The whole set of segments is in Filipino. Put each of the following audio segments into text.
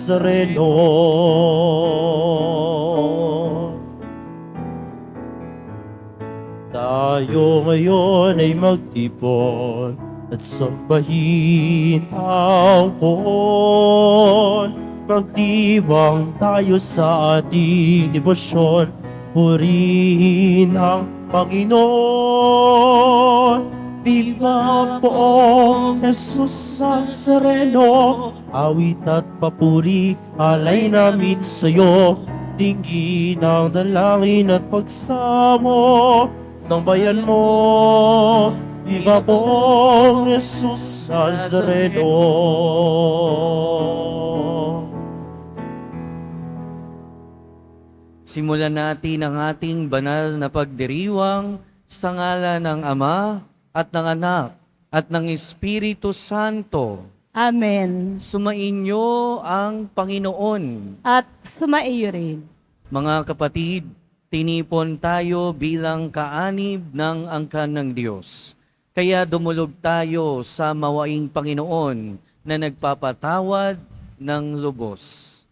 Nazareno. Tayo ngayon ay magtipon at sambahin ang poon. Magdiwang tayo sa ating debosyon, purihin ang Panginoon. Viva poong Jesus Nazareno, awit at papuri alay namin sa'yo. Dinggin ang dalangin at pagsamo ng bayan mo. Viva poong Jesus Nazareno. Simulan natin ang ating banal na pagdiriwang sa ngalan ng Ama at ng Anak at ng Espiritu Santo. Amen. Sumainyo ang Panginoon. At sumaiyo rin. Mga kapatid, tinipon tayo bilang kaanib ng angkan ng Diyos. Kaya dumulog tayo sa mawaing Panginoon na nagpapatawad ng lubos.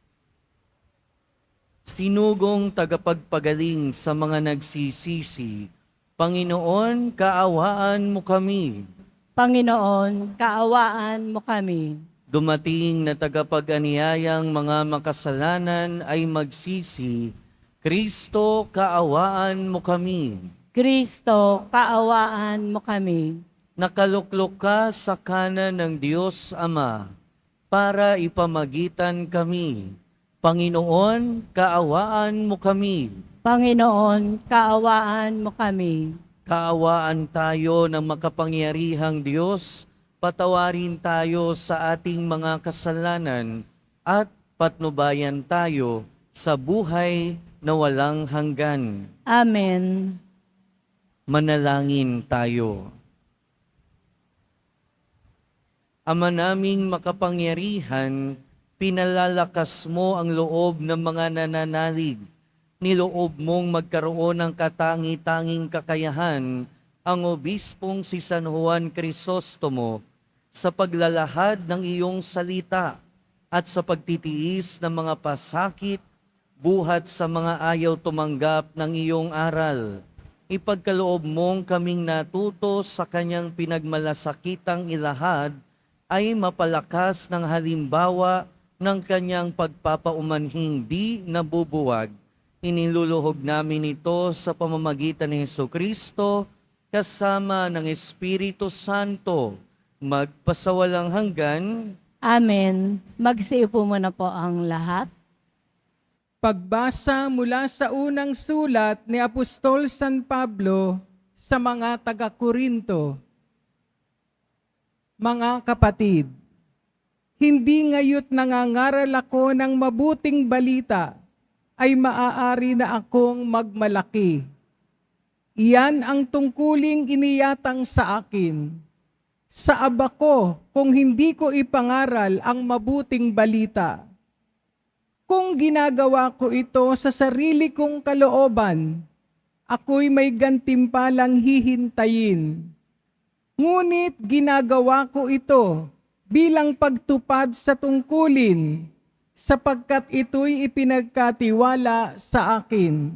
Sinugong tagapagpagaling sa mga nagsisisi, Panginoon, kaawaan mo kami. Panginoon, kaawaan mo kami. Dumating na tagapag-aniyayang mga makasalanan ay magsisi, Kristo, kaawaan mo kami. Kristo, kaawaan mo kami. Nakaluklok ka sa kanan ng Diyos Ama para ipamagitan kami. Panginoon, kaawaan mo kami. Panginoon, kaawaan mo kami. Kaawaan tayo ng makapangyarihang Diyos, patawarin tayo sa ating mga kasalanan at patnubayan tayo sa buhay na walang hanggan. Amen. Manalangin tayo. Ama naming makapangyarihan, pinalalakas mo ang loob ng mga nananalig. Niloob mong magkaroon ng katangi-tanging kakayahan ang obispong si San Juan Crisostomo sa paglalahad ng iyong salita at sa pagtitiis ng mga pasakit, buhat sa mga ayaw tumanggap ng iyong aral. Ipagkaloob mong kaming natuto sa kanyang pinagmalasakitang ilahad ay mapalakas ng halimbawa ng kanyang pagpapaumanhing di nabubuwag. Iniluluhog namin ito sa pamamagitan ni Jesucristo kasama ng Espiritu Santo, magpasawalang hanggan. Amen. Magsiupo muna po ang lahat. Pagbasa mula sa unang sulat ni Apostol San Pablo sa mga taga-Korinto. Mga kapatid, hindi ngayo't nangangaral ako ng mabuting balita ay maaari na akong magmalaki. Iyan ang tungkuling iniyatang sa akin. Sa aba ko kung hindi ko ipangaral ang mabuting balita. Kung ginagawa ko ito sa sarili kong kalooban, ako'y may gantimpalang hihintayin. Ngunit ginagawa ko ito bilang pagtupad sa tungkulin, sapagkat ito'y ipinagkatiwala sa akin.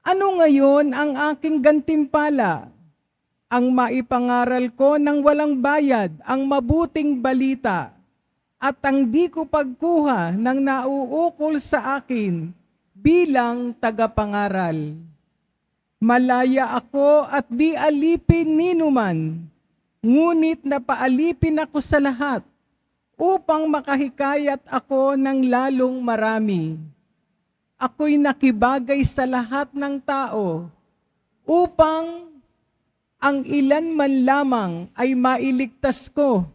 Ano ngayon ang aking gantimpala? Ang maipangaral ko ng walang bayad ang mabuting balita at ang di ko pagkuha ng nauukol sa akin bilang tagapangaral. Malaya ako at di alipin ninuman, ngunit napaalipin ako sa lahat upang makahikayat ako ng lalong marami. Ako'y nakibagay sa lahat ng tao upang ang ilan man lamang ay mailigtas ko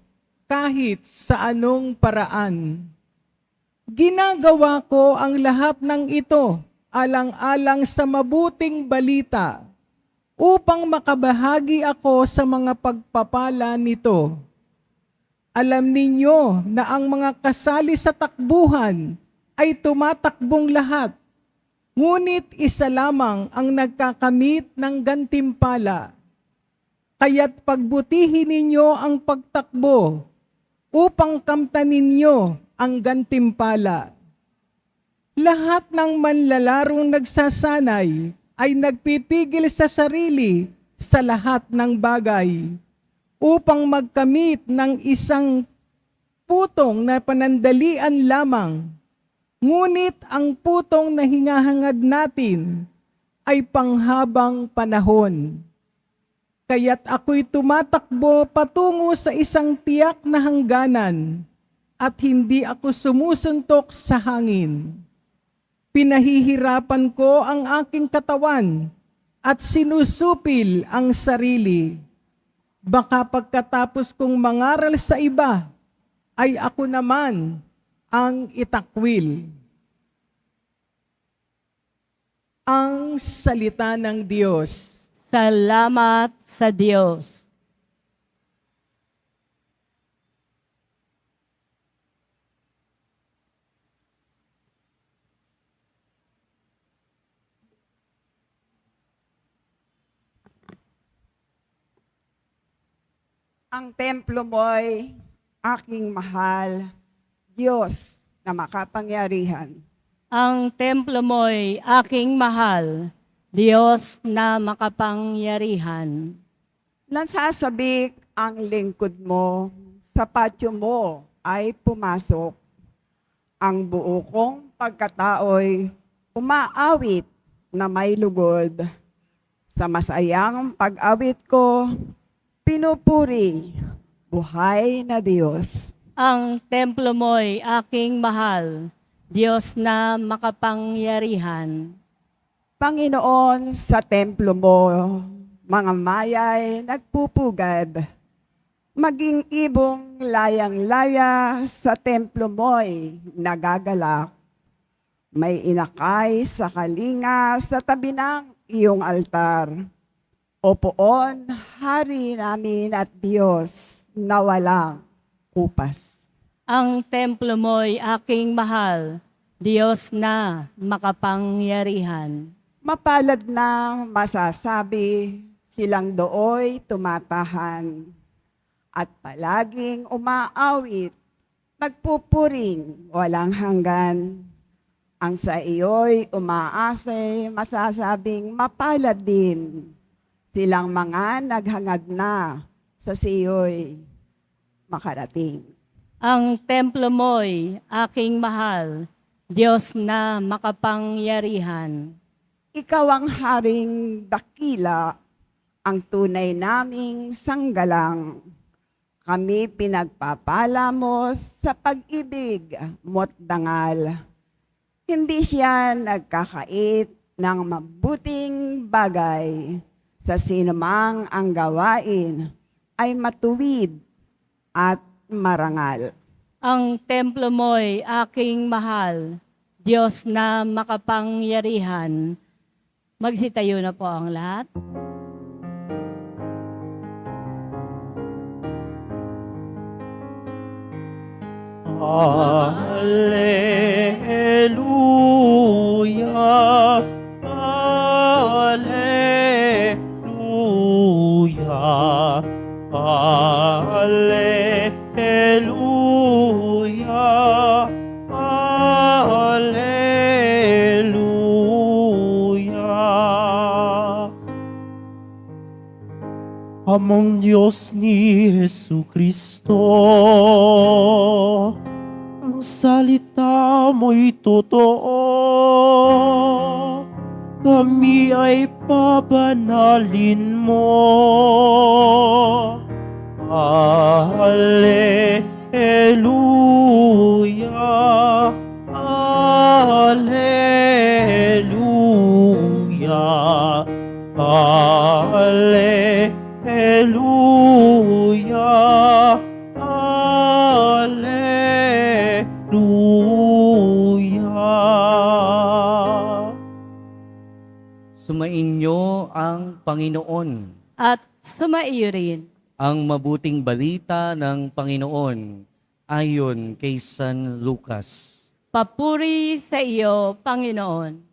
kahit sa anong paraan. Ginagawa ko ang lahat ng ito alang-alang sa mabuting balita upang makabahagi ako sa mga pagpapala nito. Alam ninyo na ang mga kasali sa takbuhan ay tumatakbong lahat, ngunit isa lamang ang nagkakamit ng gantimpala. Kaya't pagbutihin ninyo ang pagtakbo upang kamtanin ninyo ang gantimpala. Lahat ng manlalarong nagsasanay ay nagpipigil sa sarili sa lahat ng bagay upang magkamit ng isang putong na panandalian lamang. Ngunit ang putong na hingahangad natin ay panghabang panahon. Kaya't ako'y tumatakbo patungo sa isang tiyak na hangganan at hindi ako sumusuntok sa hangin. Pinahihirapan ko ang aking katawan at sinusupil ang sarili. Baka pagkatapos kong mangaral sa iba, ay ako naman ang itakwil. Ang salita ng Diyos. Salamat sa Diyos. Ang templo mo'y aking mahal, Diyos na makapangyarihan. Ang templo mo'y aking mahal, Diyos na makapangyarihan. Nasasabik ang lingkod mo, sa patio mo ay pumasok. Ang buo kong pagkatao'y umaawit na may lugod. Sa masayang pag-awit ko, pinupuri, buhay na Diyos. Ang templo mo'y aking mahal, Diyos na makapangyarihan. Panginoon, sa templo mo, mga mayay nagpupugad. Maging ibong layang-laya sa templo mo'y nagagalak. May inakay sa kalinga sa tabi ng iyong altar. O poon, hari namin at Diyos na walang kupas. Ang templo mo'y aking mahal, Diyos na makapangyarihan. Mapalad na masasabi, silang dooy tumatahan. At palaging umaawit, nagpupuring walang hanggan. Ang sa iyo'y umaasay, masasabing mapalad din. Silang mga naghangad na sa siyo'y makarating. Ang templo mo'y aking mahal, Diyos na makapangyarihan. Ikaw ang haring dakila, ang tunay naming sanggalang. Kami pinagpapala mo sa pag-ibig mo't dangal. Hindi siya nagkakait ng mabuting bagay. Sa sinumang ang gawain ay matuwid at marangal. Ang templo mo'y aking mahal, Diyos na makapangyarihan. Magsitayo na po ang lahat. Alleluia, Alleluia, Alleluia, Alleluia. Amang Diyos ni Jesucristo, ang salita mo'y totoo. Kami ay pabanalin mo. Alleluia, Alleluia, Alleluia, Alleluia. Sumainyo ang Panginoon. At sumaiyo rin. Ang mabuting balita ng Panginoon ayon kay San Lucas. Papuri sa iyo, Panginoon.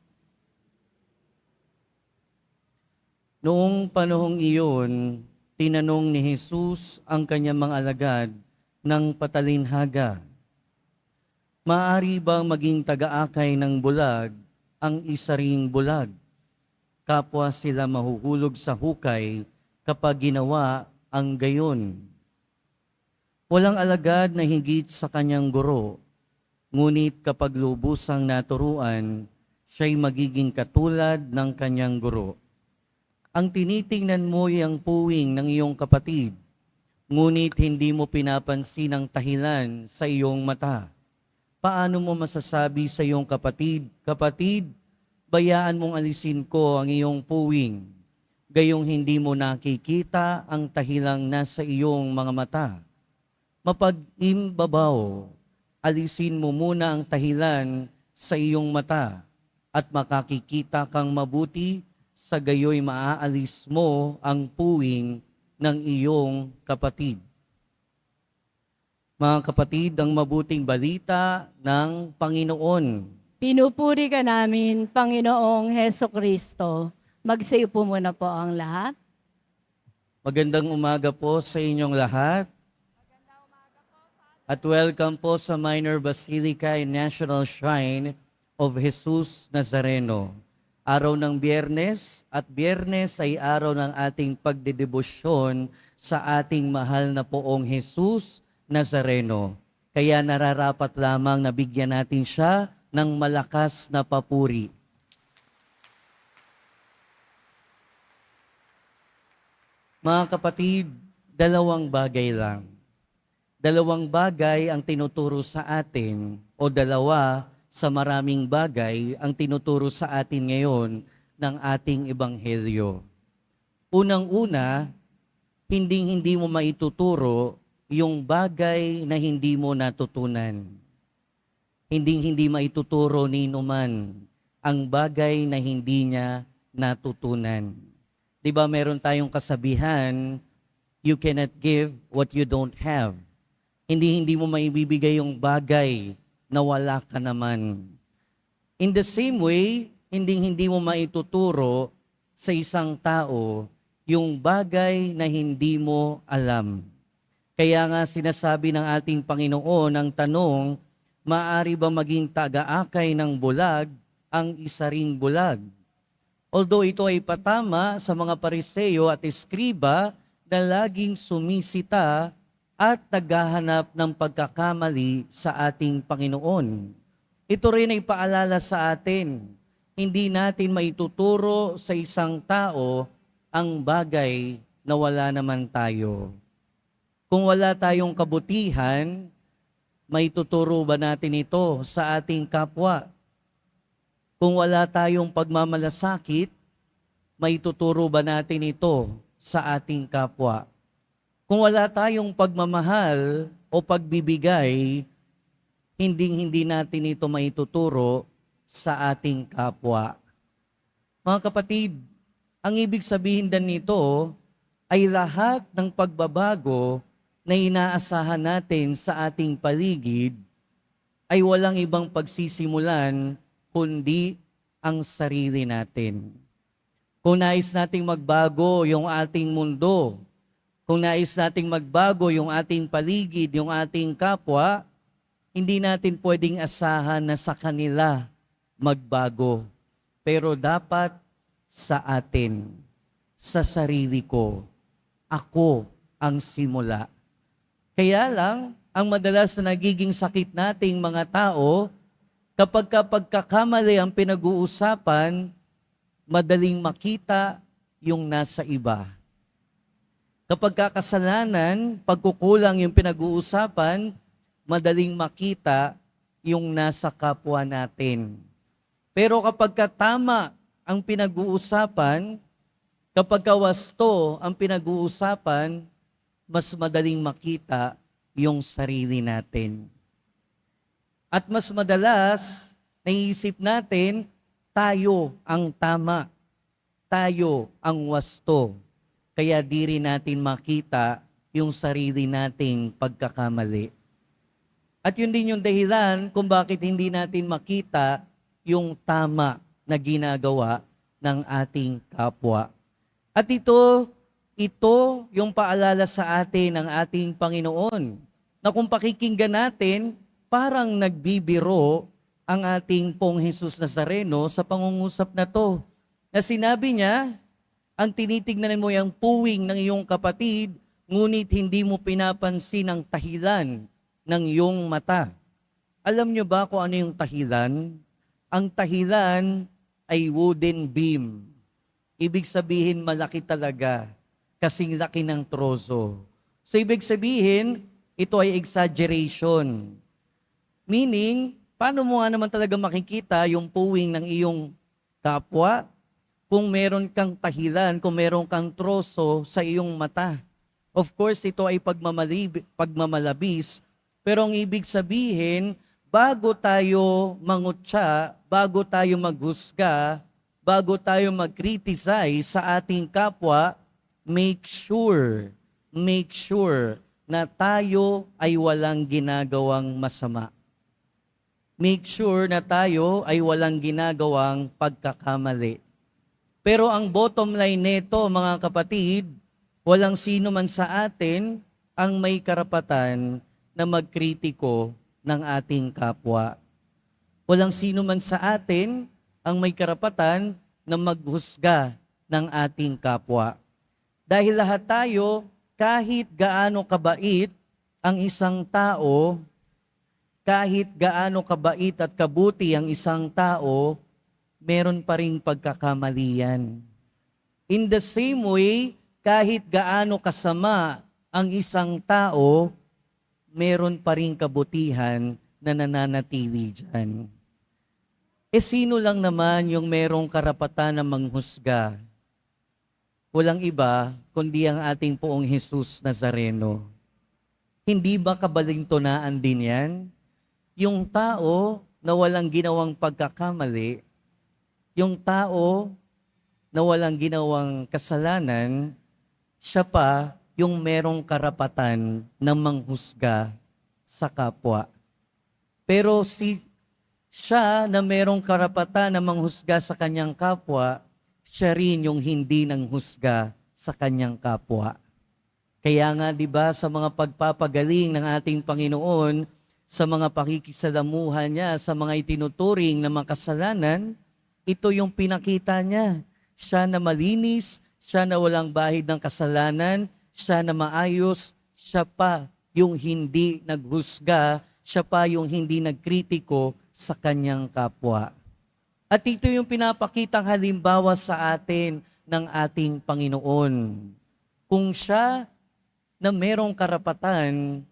Noong panahong iyon, tinanong ni Jesus ang kanyang mga alagad ng patalinhaga, Maaari bang maging taga-akay ng bulag ang isa ring bulag? Kapwa sila mahuhulog sa hukay kapag ginawa ang gayon. Walang alagad na higit sa kanyang guro, ngunit kapag lubusang naturuan, siya'y magiging katulad ng kanyang guro. Ang tinitingnan mo ay ang puwing ng iyong kapatid, ngunit hindi mo pinapansin ang tahilan sa iyong mata. Paano mo masasabi sa iyong kapatid, "Kapatid, bayaan mong alisin ko ang iyong puwing," gayong hindi mo nakikita ang tahilang nasa iyong mga mata? Mapag-imbabaw, alisin mo muna ang tahilan sa iyong mata at makakikita kang mabuti, sa gayoy maaalis mo ang puwing ng iyong kapatid. Mga kapatid, ang mabuting balita ng Panginoon. Pinupuri ka namin, Panginoong Heso Kristo. Magsayo po muna po ang lahat. Magandang umaga po sa inyong lahat. At welcome po sa Minor Basilica and National Shrine of Jesus Nazareno. Araw ng Biyernes, at Biyernes ay araw ng ating pagdedebosyon sa ating mahal na poong Jesus Nazareno. Kaya nararapat lamang na bigyan natin siya ng malakas na papuri. Mga kapatid, dalawang bagay lang. Dalawang bagay ang tinuturo sa atin, o dalawa sa maraming bagay ang tinuturo sa atin ngayon ng ating ebanghelyo. Unang-una, hindi mo maituturo yung bagay na hindi mo natutunan. Hindi maituturo ni numan ang bagay na hindi niya natutunan. 'Di ba meron tayong kasabihan, you cannot give what you don't have. Hindi mo maibibigay yung bagay na wala ka naman. In the same way, hindi mo maituturo sa isang tao yung bagay na hindi mo alam. Kaya nga sinasabi ng ating Panginoon ang tanong, maaari ba maging taga-akay ng bulag ang isa ring bulag? Although ito ay patama sa mga Pariseo at Eskriba na laging sumisita at naghahanap ng pagkakamali sa ating Panginoon. Ito rin ay paalala sa atin, hindi natin maituturo sa isang tao ang bagay na wala naman tayo. Kung wala tayong kabutihan, maituturo ba natin ito sa ating kapwa? Kung wala tayong pagmamalasakit, maituturo ba natin ito sa ating kapwa? Kung wala tayong pagmamahal o pagbibigay, hindi natin ito maituturo sa ating kapwa. Mga kapatid, ang ibig sabihin din nito ay lahat ng pagbabago na inaasahan natin sa ating paligid ay walang ibang pagsisimulan kundi ang sarili natin. Kung nais nating magbago yung ating mundo, kung nais nating magbago yung ating paligid, yung ating kapwa, hindi natin pwedeng asahan na sa kanila magbago. Pero dapat sa atin, sa sarili ko, ako ang simula. Kaya lang, ang madalas na nagiging sakit nating mga tao, kapag pagkakamali ang pinag-uusapan, madaling makita yung nasa iba. Kapag kasalanan, pagkukulang yung pinag-uusapan, madaling makita yung nasa kapwa natin. Pero kapag tama ang pinag-uusapan, kapag wasto ang pinag-uusapan, mas madaling makita yung sarili natin. At mas madalas, naiisip natin, tayo ang tama, tayo ang wasto. Kaya di rin natin makita yung sarili nating pagkakamali. At yun din yung dahilan kung bakit hindi natin makita yung tama na ginagawa ng ating kapwa. At ito yung paalala sa atin ng ating Panginoon, na kung pakikinggan natin, parang nagbibiro ang ating pong Jesus Nazareno sa pangungusap na to. Na sinabi niya, ang tinitignan mo yung puwing ng iyong kapatid, ngunit hindi mo pinapansin ang tahilan ng iyong mata. Alam niyo ba kung ano yung tahilan? Ang tahilan ay wooden beam. Ibig sabihin malaki talaga, kasing laki ng trozo. So ibig sabihin, ito ay exaggeration. Meaning, paano mo nga naman talaga makikita yung puwing ng iyong kapwa kung meron kang tahilan, kung meron kang troso sa iyong mata? Of course, ito ay pagmamalabis, pero ang ibig sabihin, bago tayo mangutya, bago tayo maghusga, bago tayo mag-criticize sa ating kapwa, make sure na tayo ay walang ginagawang masama. Make sure na tayo ay walang ginagawang pagkakamali. Pero ang bottom line nito, mga kapatid, walang sino man sa atin ang may karapatan na magkritiko ng ating kapwa. Walang sino man sa atin ang may karapatan na maghusga ng ating kapwa. Dahil lahat tayo, kahit gaano kabait ang isang tao, kahit gaano kabait at kabuti ang isang tao, meron pa ring pagkakamalian. In the same way, kahit gaano kasama ang isang tao, meron pa ring kabutihan na nananatili dyan. Sino lang naman yung merong karapatan na manghusga? Walang iba, kundi ang ating poong Jesus Nazareno. Hindi ba kabalintunaan din yan? Yung tao na walang ginawang pagkakamali, yung tao na walang ginawang kasalanan, siya pa yung merong karapatan na manghusga sa kapwa. Pero siya na merong karapatan na manghusga sa kanyang kapwa, siya rin yung hindi nanghusga sa kanyang kapwa. Kaya nga, di ba, sa mga pagpapagaling ng ating Panginoon, sa mga pakikisalamuhan niya, sa mga itinuturing na makasalanan, ito yung pinakita niya. Siya na malinis, siya na walang bahid ng kasalanan, siya na maayos, siya pa yung hindi naghusga, siya pa yung hindi nagkritiko sa kanyang kapwa. At ito yung pinapakitang halimbawa sa atin ng ating Panginoon. Kung siya na merong karapatan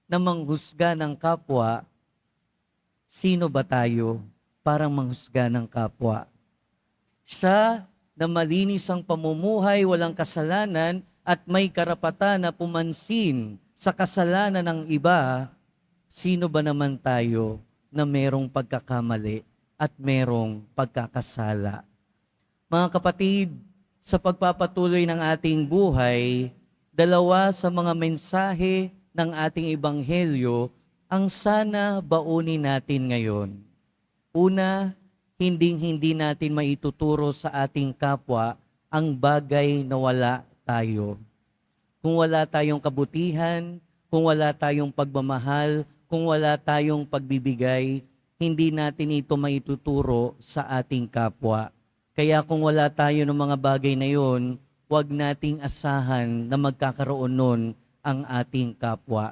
na manghusga ng kapwa, sino ba tayo para manghusga ng kapwa? Siya na malinis ang pamumuhay, walang kasalanan, at may karapatan na pumansin sa kasalanan ng iba, sino ba naman tayo na merong pagkakamali at merong pagkakasala? Mga kapatid, sa pagpapatuloy ng ating buhay, dalawa sa mga mensahe ng ating ebanghelyo ang sana baunin natin ngayon. Una, hindi natin maituturo sa ating kapwa ang bagay na wala tayo. Kung wala tayong kabutihan, kung wala tayong pagmamahal, kung wala tayong pagbibigay, hindi natin ito maituturo sa ating kapwa. Kaya kung wala tayo ng mga bagay na yon, huwag nating asahan na magkakaroon nun ang ating kapwa.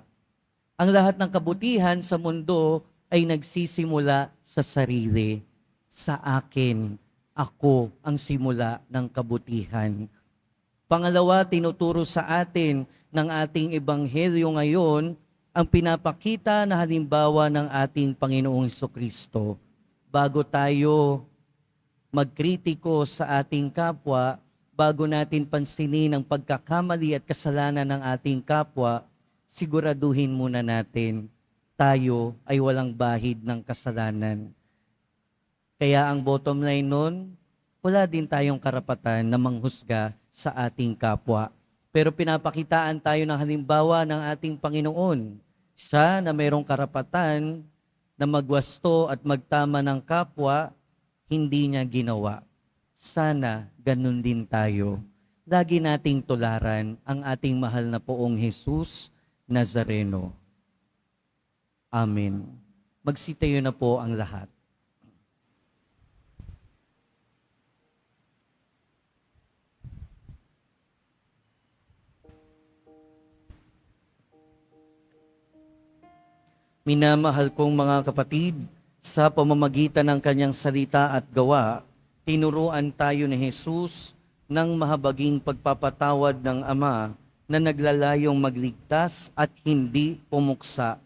Ang lahat ng kabutihan sa mundo ay nagsisimula sa sarili. Sa akin, ako ang simula ng kabutihan. Pangalawa, tinuturo sa atin ng ating ebanghelyo ngayon ang pinapakita na halimbawa ng ating Panginoong Hesukristo. Bago tayo magkritiko sa ating kapwa, bago natin pansinin ang pagkakamali at kasalanan ng ating kapwa, siguraduhin muna natin tayo ay walang bahid ng kasalanan. Kaya ang bottom line nun, wala din tayong karapatan na manghusga sa ating kapwa. Pero pinapakitaan tayo ng halimbawa ng ating Panginoon. Siya na mayroong karapatan na magwasto at magtama ng kapwa, hindi niya ginawa. Sana ganun din tayo. Lagi nating tularan ang ating mahal na poong Jesus Nazareno. Amen. Magsitayo na po ang lahat. Minamahal kong mga kapatid, sa pamamagitan ng kanyang salita at gawa, tinuruan tayo ni Jesus ng mahabaging pagpapatawad ng Ama na naglalayong magligtas at hindi pumuksa.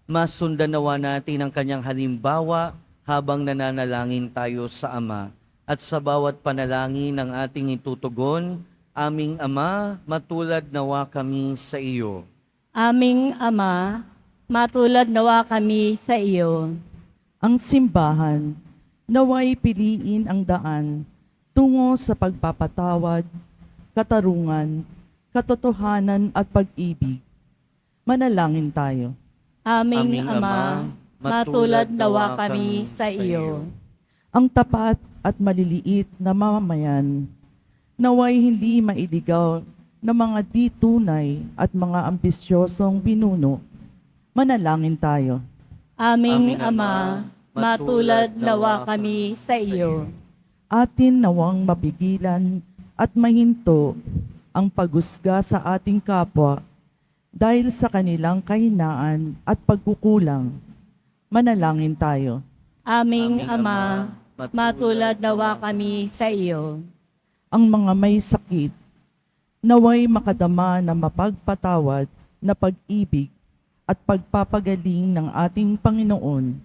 Masundan nawa natin ang kanyang halimbawa habang nananalangin tayo sa Ama. At sa bawat panalangin ng ating itutugon, aming Ama, matulad nawa kami sa iyo. Aming Ama, matulad nawa kami sa iyo. Ang simbahan, naway piliin ang daan tungo sa pagpapatawad, katarungan, katotohanan at pag-ibig. Manalangin tayo. Aming Ama, matulad nawa kami sa iyo. Ang tapat at maliliit na mamamayan, naway hindi mailigaw ng mga di tunay at mga ambisyosong binuno. Manalangin tayo. Aming Ama, matulad nawa kami sa iyo. Atin nawang mapigilan at mahinto ang paghusga sa ating kapwa dahil sa kanilang kahinaan at pagkukulang. Manalangin tayo. Aming Ama, matulad nawa kami sa iyo. Ang mga may sakit, naway makadama na mapagpatawad na pag-ibig at pagpapagaling ng ating Panginoon.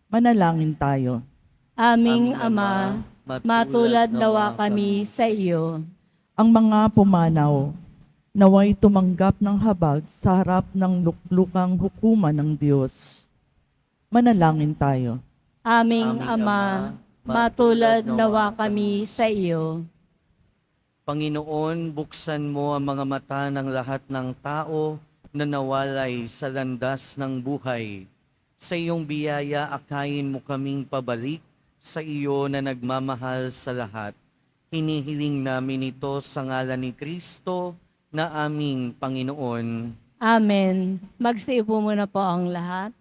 Manalangin tayo. Aming Ama, matulad nawa kami sa iyo. Ang mga pumanaw, naway tumanggap ng habag sa harap ng luklukang hukuman ng Diyos. Manalangin tayo. Aming Ama, matulad nawa kami sa iyo. Panginoon, buksan mo ang mga mata ng lahat ng tao na nawalay sa landas ng buhay. Sa iyong biyaya, akayin mo kaming pabalik sa iyo na nagmamahal sa lahat. Hinihiling namin ito sa ngalan ni Kristo na aming Panginoon. Amen. Magsiupo muna po ang lahat.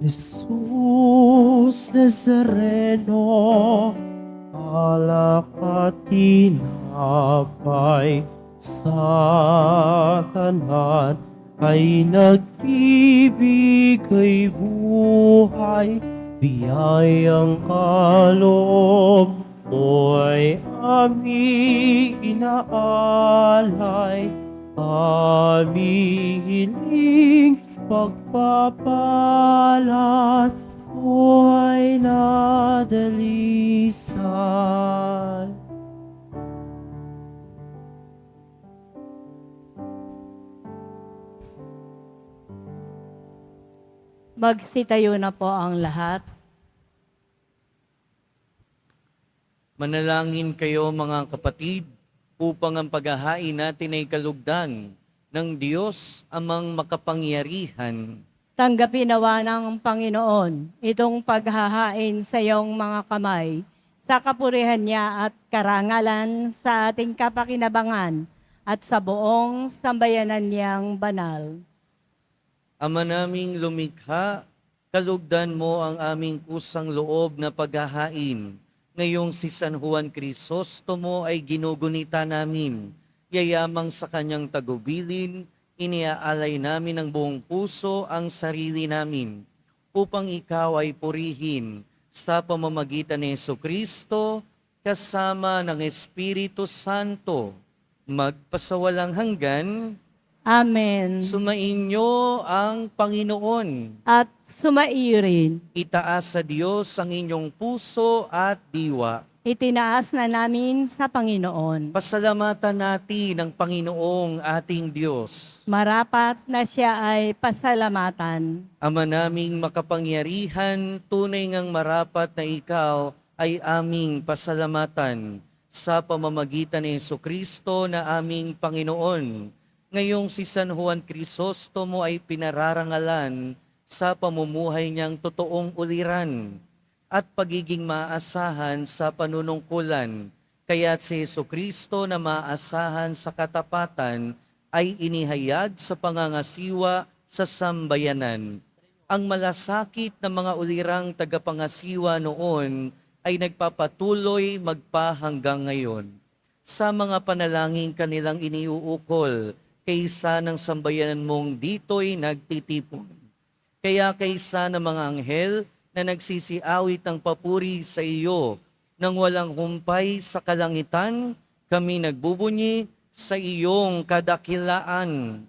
Jesus Nazareno, alak at tinapay sa tanan ay nagbibigay buhay, biyayang kaloob mo'y aming inaalay, aming hiling pagpapalat buhay na dalisan. Magsitayo na po ang lahat. Manalangin kayo mga kapatid upang ang paghahain natin ay kalugdan ng Diyos amang makapangyarihan. Tanggapin nawa ng Panginoon itong paghahain sa iyong mga kamay sa kapurihan niya at karangalan sa ating kapakinabangan at sa buong sambayanan niyang banal. Ama naming lumikha, kalugdan mo ang aming kusang loob na paghahain. Ngayong si San Juan Crisostomo ay ginugunita namin. Yayamang sa kanyang tagubilin, iniaalay namin ng buong puso ang sarili namin upang ikaw ay purihin sa pamamagitan ni Jesucristo kasama ng Espiritu Santo, magpasawalang hanggan. Amen. Sumainyo ang Panginoon. At sumairin, Itaas sa Diyos ang inyong puso at diwa. itinaas na namin sa Panginoon. Pasalamatan natin ang Panginoong ating Diyos. Marapat na siya ay pasalamatan. Ama naming makapangyarihan, tunay ngang marapat na ikaw ay aming pasalamatan. sa pamamagitan ni Jesucristo na aming Panginoon. Ngayong si San Juan Crisostomo ay pinararangalan sa pamumuhay niyang totoong uliran at pagiging maasahan sa panunungkulan. Kaya't si Jesucristo na maasahan sa katapatan ay inihayag sa pangangasiwa sa sambayanan. Ang malasakit na mga ulirang tagapangasiwa noon ay nagpapatuloy magpahanggang ngayon. Sa mga panalangin kanilang iniuukol, kaysa ng sambayanan mong dito'y nagtitipon. Kaya kaysa ng mga anghel na nagsisiawit ng papuri sa iyo, nang walang humpay sa kalangitan, kami nagbubunyi sa iyong kadakilaan.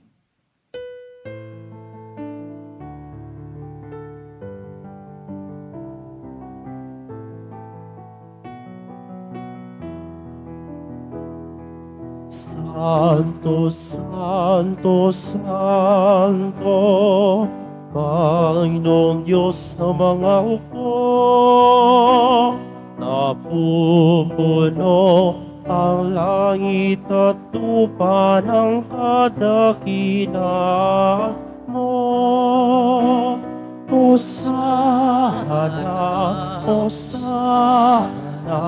Santo, Santo, Santo, Panginoong Diyos ng mga upo, napupuno ang langit at lupa ng kadakilaan mo. Hosana, Hosana,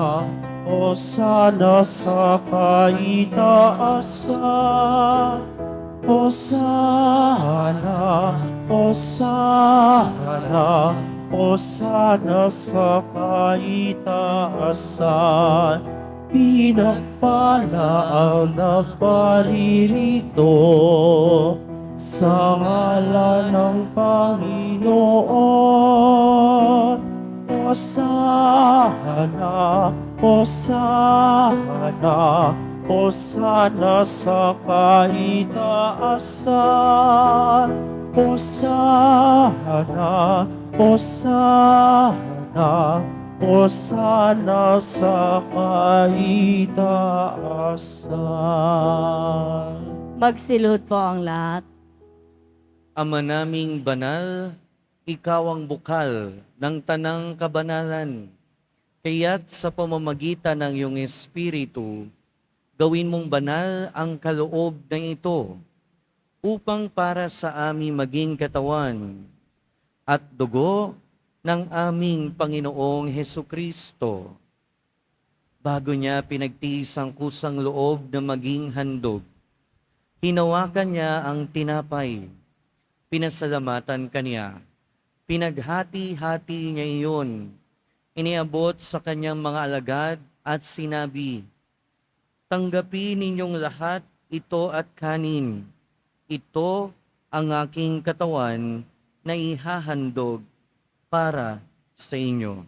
Hosana sa kaitaasan. Hosana, Hosana, Hosana sa kaitaasan. Pinagpala ang naparirito sa ngalan ng Panginoon. Hosana, Hosana, Hosana sa kaitaasan. Hosana, Hosana, Hosana sa kaitaasan. Magsilot po ang lahat. Ama naming banal, ikaw ang bukal ng tanang kabanalan. Kaya't sa pamamagitan ng iyong Espiritu, gawin mong banal ang kaloob ng ito, upang para sa aming maging katawan at dugo ng aming Panginoong Hesukristo. Bago niya pinagtiis ang kusang loob na maging handog, hinawakan niya ang tinapay, pinasalamatan kaniya, pinaghati-hati niya iyon, iniabot sa kanyang mga alagad at sinabi, "Tanggapin ninyong lahat ito at kanin. Ito ang aking katawan na ihahandog para sa inyo."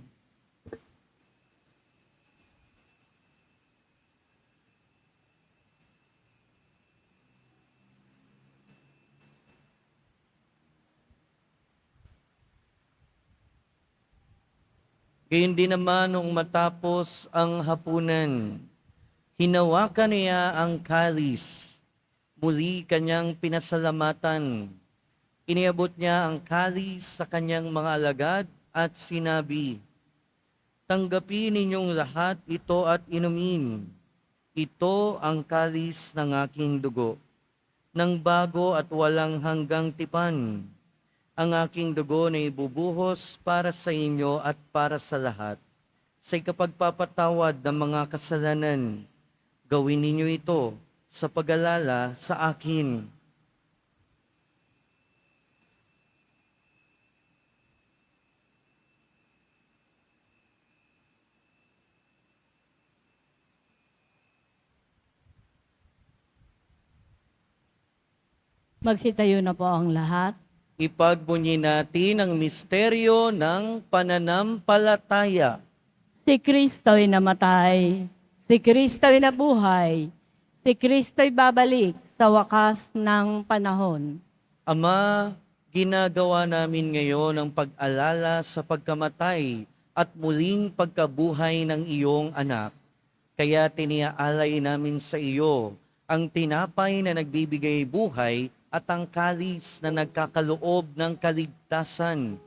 Gayun din naman nung matapos ang hapunan, hinawakan niya ang kalis, muli kanyang pinasalamatan. Iniabot niya ang kalis sa kanyang mga alagad at sinabi, "Tanggapin ninyong lahat ito at inumin. Ito ang kalis ng aking dugo, ng bago at walang hanggang tipan. Ang aking dugo na ibubuhos para sa inyo at para sa lahat. Sa ikapagpapatawad ng mga kasalanan, gawin ninyo ito sa pag-alala sa akin." Magsitayo na po ang lahat. Ipagbunyi natin ang misteryo ng pananampalataya. Si Kristo'y namatay, si Kristo'y nabuhay, si Kristo'y babalik sa wakas ng panahon. Ama, ginagawa namin ngayon ang pag-alala sa pagkamatay at muling pagkabuhay ng iyong anak. Kaya tiniaalay namin sa iyo ang tinapay na nagbibigay buhay at ang kalis na nagkakaloob ng kaligtasan.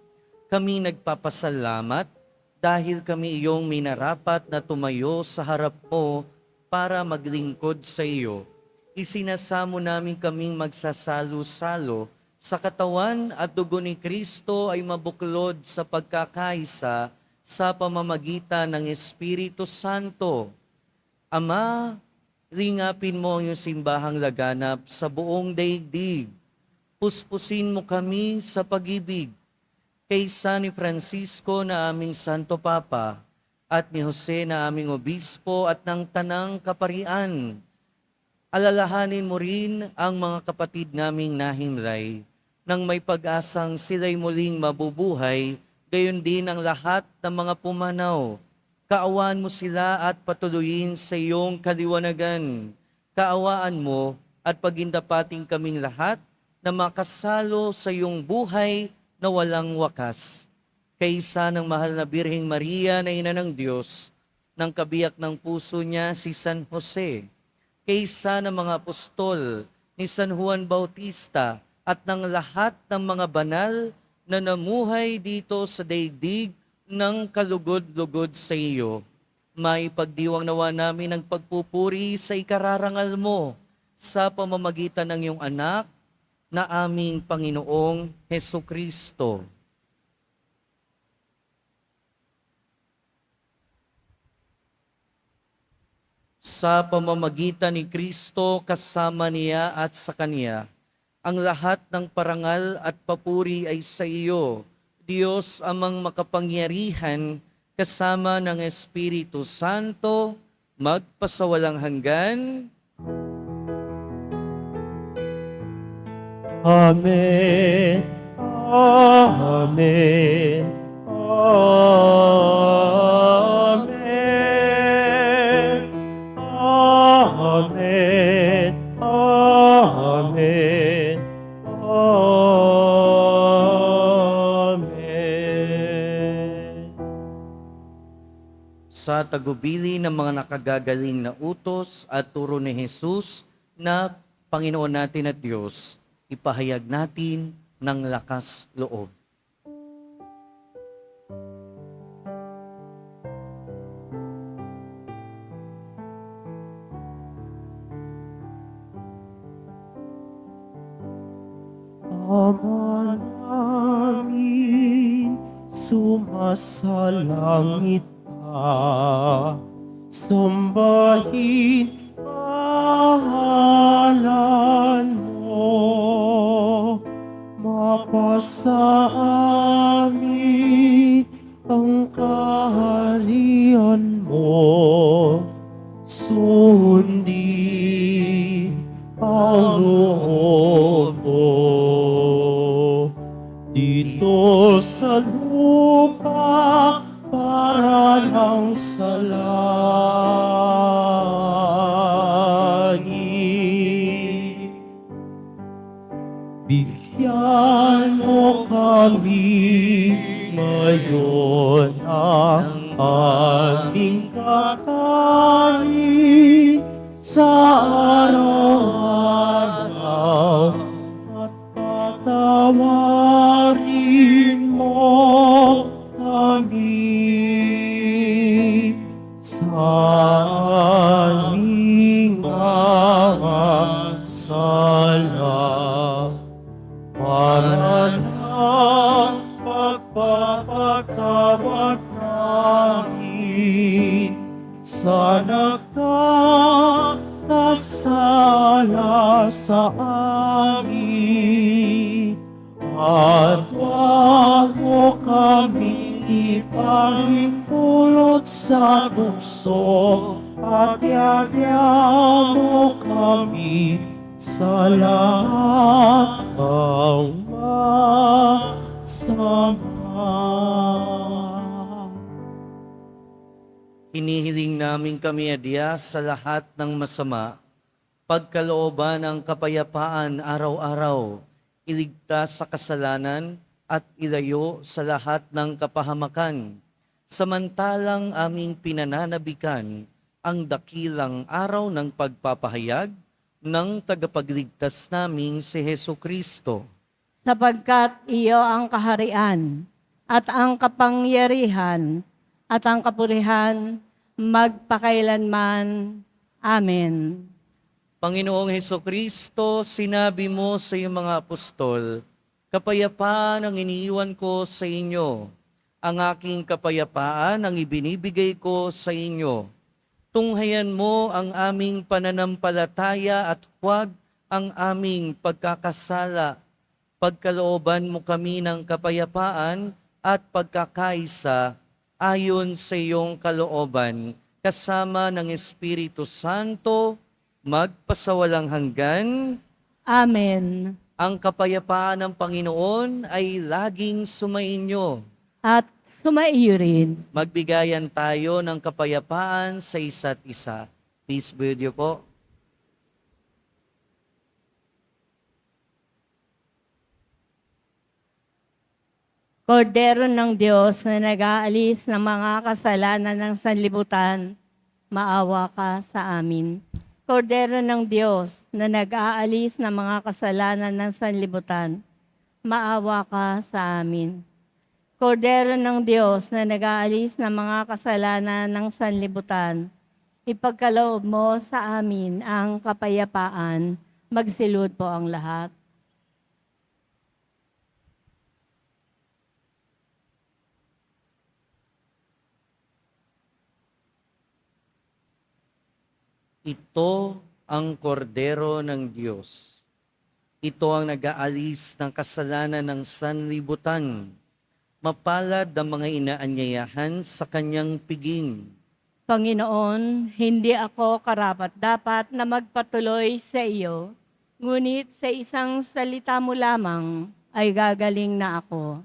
Kami nagpapasalamat dahil kami iyong minarapat na tumayo sa harap mo para maglingkod sa iyo. Isinasamo namin kaming magsasalo-salo sa katawan at dugo ni Kristo ay mabuklod sa pagkakaisa sa pamamagitan ng Espiritu Santo. Ama, ringapin mo ang iyong simbahang laganap sa buong daigdig. Puspusin mo kami sa pag-ibig. Kay San ni Francisco na aming Santo Papa, at ni Jose na aming Obispo at ng Tanang Kaparian. Alalahanin mo rin ang mga kapatid naming nahimlay, nang may pag-asang sila'y muling mabubuhay, gayon din ang lahat ng mga pumanaw. Kaawaan mo sila at patuloyin sa iyong kaliwanagan. Kaawaan mo at pagindapating kaming lahat na makasalo sa iyong buhay na walang wakas. Kaysa ng mahal na Birheng Maria na Ina ng Diyos, ng kabiyak ng puso niya si San Jose, kaysa ng mga apostol ni San Juan Bautista at ng lahat ng mga banal na namuhay dito sa daigdig ng kalugod-lugod sa iyo. May pagdiwang nawa namin ang pagpupuri sa ikararangal mo sa pamamagitan ng iyong anak na aming Panginoong Hesukristo. Sa pamamagitan ni Kristo kasama niya at sa Kanya, ang lahat ng parangal at papuri ay sa iyo, Diyos amang makapangyarihan, kasama ng Espiritu Santo, magpasawalang hanggan. Amen. Amen. Amen. Amen. Amen. Amen. Sa tagubili ng mga nakagagaling na utos at turo ni Jesus na Panginoon natin at Diyos, ipahayag natin ng lakas loob. Ama namin, sumasalangit ka, sambahin pangalan mo, mapasa amin ang kaharian mo, sundin ang loob mo. Dito sa lupa para ng sa langit. Bigyan mo kami ngayon ang aming kakanin sa araw-araw at patawarin mo kami sa aming mga sala para ng pagpapatawad namin sa nagkakasala sa amin. At huwag mo kami ipahintulot sa tukso at yadya mo kami sa lahat ng masama. Hinihiling namin kami adya sa lahat ng masama, pagkalooban ng kapayapaan araw-araw, iligtas sa kasalanan at ilayo sa lahat ng kapahamakan. Samantalang aming pinananabikan ang dakilang araw ng pagpapahayag ng tagapagligtas naming si Hesukristo. Sapagkat iyo ang kaharian at ang kapangyarihan at ang kapurihan magpakailanman. Amen. Panginoong Heso Kristo, sinabi mo sa iyong mga apostol, kapayapaan ang iniiwan ko sa inyo. Ang aking kapayapaan ang ibinibigay ko sa inyo. Tunghayan mo ang aming pananampalataya at huwag ang aming pagkakasala. Pagkalooban mo kami ng kapayapaan at pagkakaisa ayon sa iyong kalooban, kasama ng Espiritu Santo, magpasawalang hanggan. Amen. Ang kapayapaan ng Panginoon ay laging sumainyo. At sumaiyo rin. Magbigayan tayo ng kapayapaan sa isa't isa. Peace be with you po. Kordero ng Diyos na nag-aalis ng mga kasalanan ng sanlibutan, maawa ka sa amin. Kordero ng Diyos na nag-aalis ng mga kasalanan ng sanlibutan, maawa ka sa amin. Kordero ng Diyos na nag-aalis ng mga kasalanan ng sanlibutan, ipagkaloob mo sa amin ang kapayapaan, magsilud po ang lahat. Ito ang kordero ng Diyos. Ito ang nag-aalis ng kasalanan ng sanlibutan. Mapalad ang mga inaanyayahan sa kanyang piging. Panginoon, hindi ako karapat-dapat na magpatuloy sa iyo, ngunit sa isang salita mo lamang ay gagaling na ako.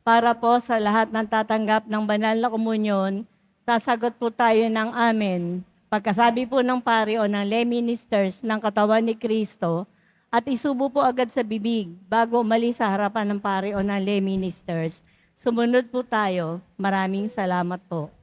Para po sa lahat ng tatanggap ng banal na komunyon, sasagot po tayo ng amen. Pagkasabi po ng pari o ng lay ministers ng katawan ni Kristo, at isubo po agad sa bibig bago umalis sa harapan ng pari o ng lay ministers. Sumunod po tayo. Maraming salamat po.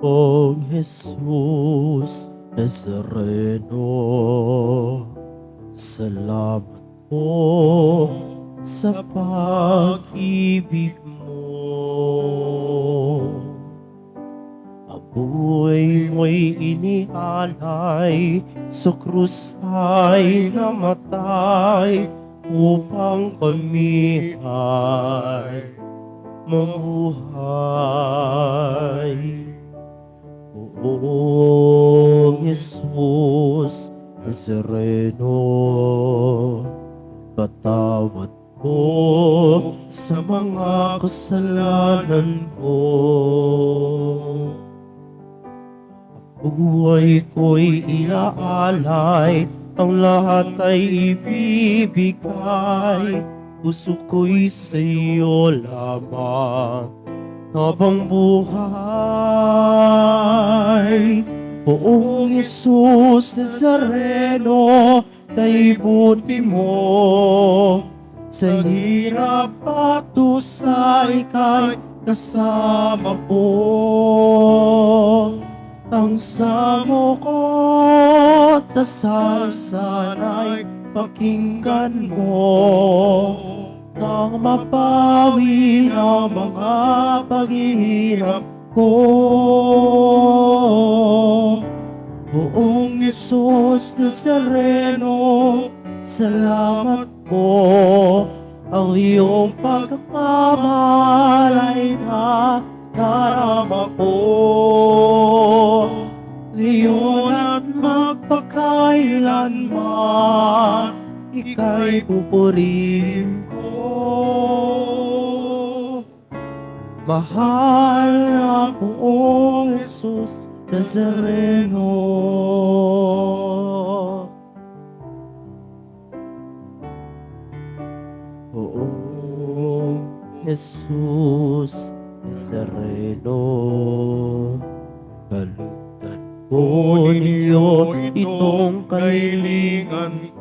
Pong Jesus Nazareno, salamat po sa pag-ibig mo. Ako'y mo'y inialay, sa krus ay namatay, upang kami ay mamuhay. Poong Jesus Nazareno, patawad po sa mga kasalanan ko. Buhay ko'y iaalay, ang lahat ay ibibigay. Puso ko'y sa iyo lamang habang buhay. Poong Jesus Nazareno, kay buti mo, sa hirap at dusa ika'y kasama ko. Ang samo ko't dasal sana'y pakinggan mo, nang mapawi ang mga paghihirap ko. Buong Jesus Nazareno, salamat po, ang iyong pagpamalay na darama ko. Ngayon at magpakailanman, ika'y pupurihin ko. Mahal na Poong Jesus Nazareno. Poong Jesus Nazareno, kalugdan po ninyo itong kailingan ko.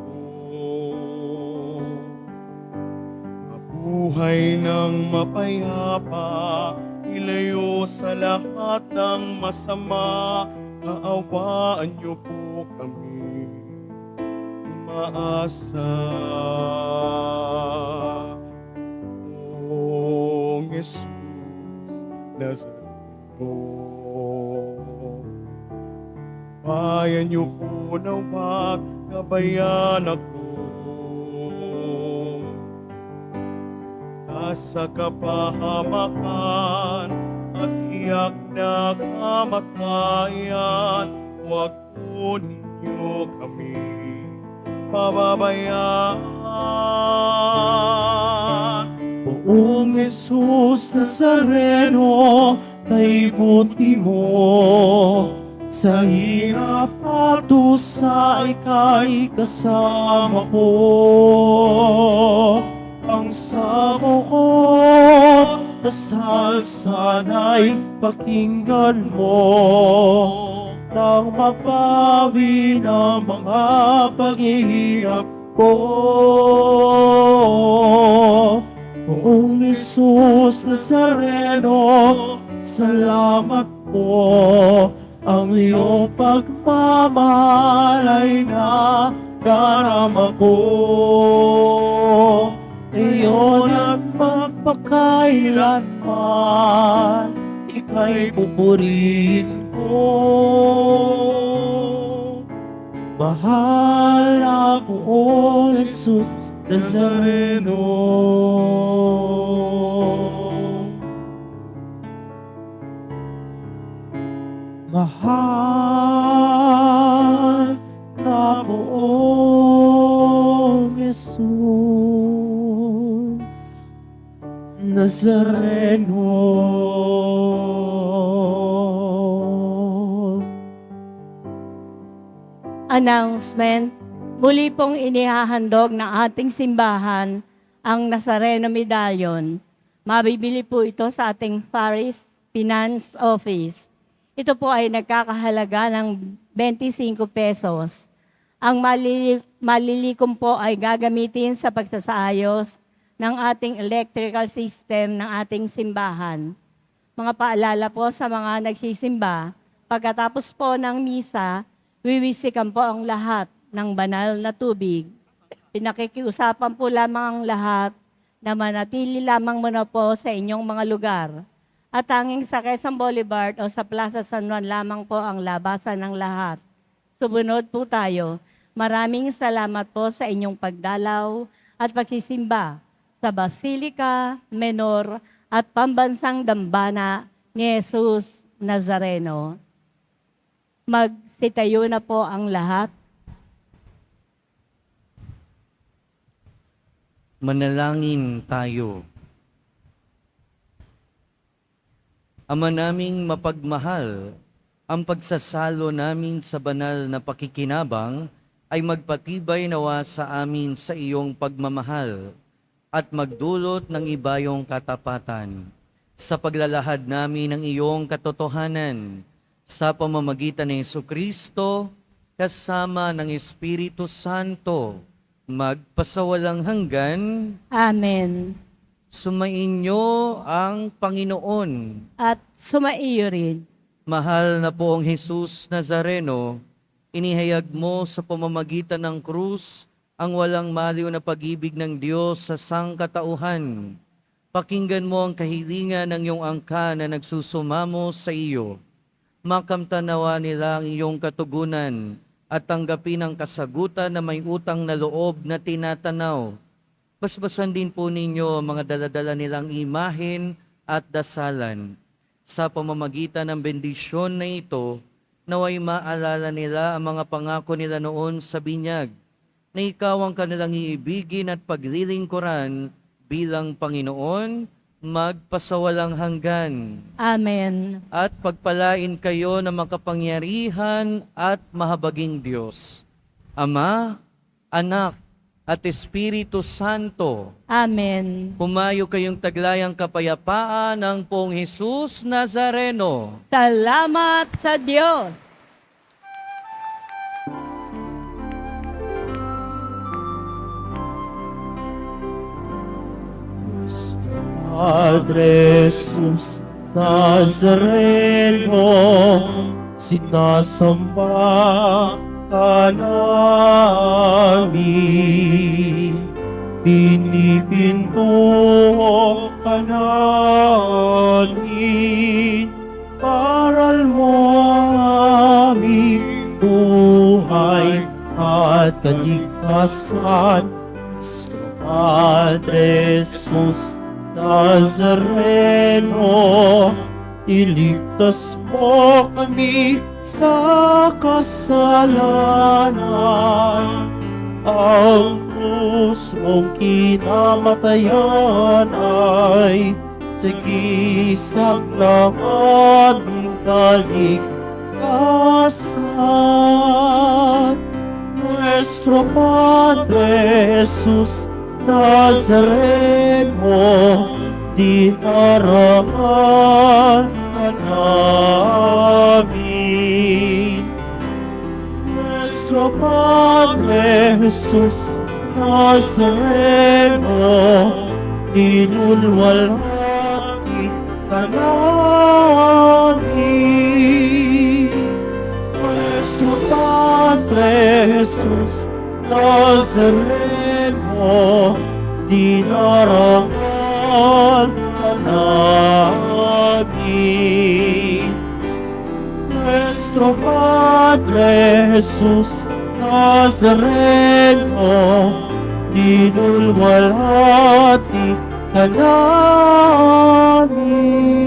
Mabuhay ng mapayapa, ilayo sa lahat ng masama, kaawaan niyo po kami umaasa. Poong Jesus Nazareno, bayan niyo po na wag gabayan ako. Sa kapahamakan at iyak na kamatayan, huwag po ninyo kami pababayaan. Poong Jesus Nazareno, kay buti mo, sa hirap at dusa ika'y kasama ko. Ang samo ko, dasal sana'y pakinggan mo, nang mapawi na mga paghihirap ko. Poong Jesus Nazareno, salamat po, ang iyong pagmamahal ay nadarama ko. Iyon at magpakailanman, ika'y pupurihin ko. Mahal na Poong Jesus Nazareno. Mahal na Poong Jesus Nazareno. Announcement, muli pong inihahandog ng ating simbahan ang Nazareno Medallion. Mabibili po ito sa ating Parish Finance Office. Ito po ay nagkakahalaga ng 25 pesos. Ang malilikom po ay gagamitin sa pagsasaayos ng ating electrical system ng ating simbahan. Mga paalala po sa mga nagsisimba, pagkatapos po ng misa, wiwisikan po ang lahat ng banal na tubig. Pinakikiusapan po lamang ang lahat na manatili lamang muna po sa inyong mga lugar. At tanging sa Quezon Boulevard o sa Plaza San Juan lamang po ang labasan ng lahat. Subunod po tayo. Maraming salamat po sa inyong pagdalaw at pagsisimba sa Basilica Menor at Pambansang Dambana ni Jesus Nazareno. Magsitayo na po ang lahat. Manalangin tayo. Ama naming mapagmahal, ang pagsasalo namin sa banal na pakikinabang ay magpatibay nawa sa amin sa iyong pagmamahal at magdulot ng ibayong katapatan sa paglalahad namin ng iyong katotohanan sa pamamagitan ng Jesucristo kasama ng Espiritu Santo magpasawalang hanggan. Amen. Sumainyo ang Panginoon. At sumaiyo rin. Mahal na Poong Jesus Nazareno, inihayag mo sa pamamagitan ng krus ang walang maliw na pag-ibig ng Diyos sa sangkatauhan. Pakinggan mo ang kahilingan ng iyong angka na nagsusumamo sa iyo. Makamtanawa nila ang iyong katugunan at tanggapin ang kasagutan na may utang na loob na tinatanaw. Basbasan din po ninyo ang mga daladala nilang imahen at dasalan. Sa pamamagitan ng bendisyon na ito, naway maalala nila ang mga pangako nila noon sa binyag, na ikaw ang kanilang iibigin at paglilingkuran bilang Panginoon magpasawalang hanggan. Amen. At pagpalain kayo ng makapangyarihan at mahabaging Diyos, Ama, Anak, at Espiritu Santo. Amen. Humayo kayong taglayang kapayapaan ng Poong Jesus Nazareno. Salamat sa Diyos. Padre Jesus Nazareno, sinasamba ka namin. Pinipinto ka namin, paral mo aming buhay at kaligtasan. Cristo Padre Jesus Nazareno, iligtas mo kami sa kasalanan. Ang krus mong kinamatayan ay sigisag ng aming kaligtasan. Nuestro Padre Jesus Nazareno, dinaraman ka namin. Nuestro Padre Jesus Nazareno, dinulwalhati ka namin. Nuestro Padre Jesus Nazareno, dinarangan ka namin. Nuestro Padre Jesus Nazareno, dinulwalhati ka namin.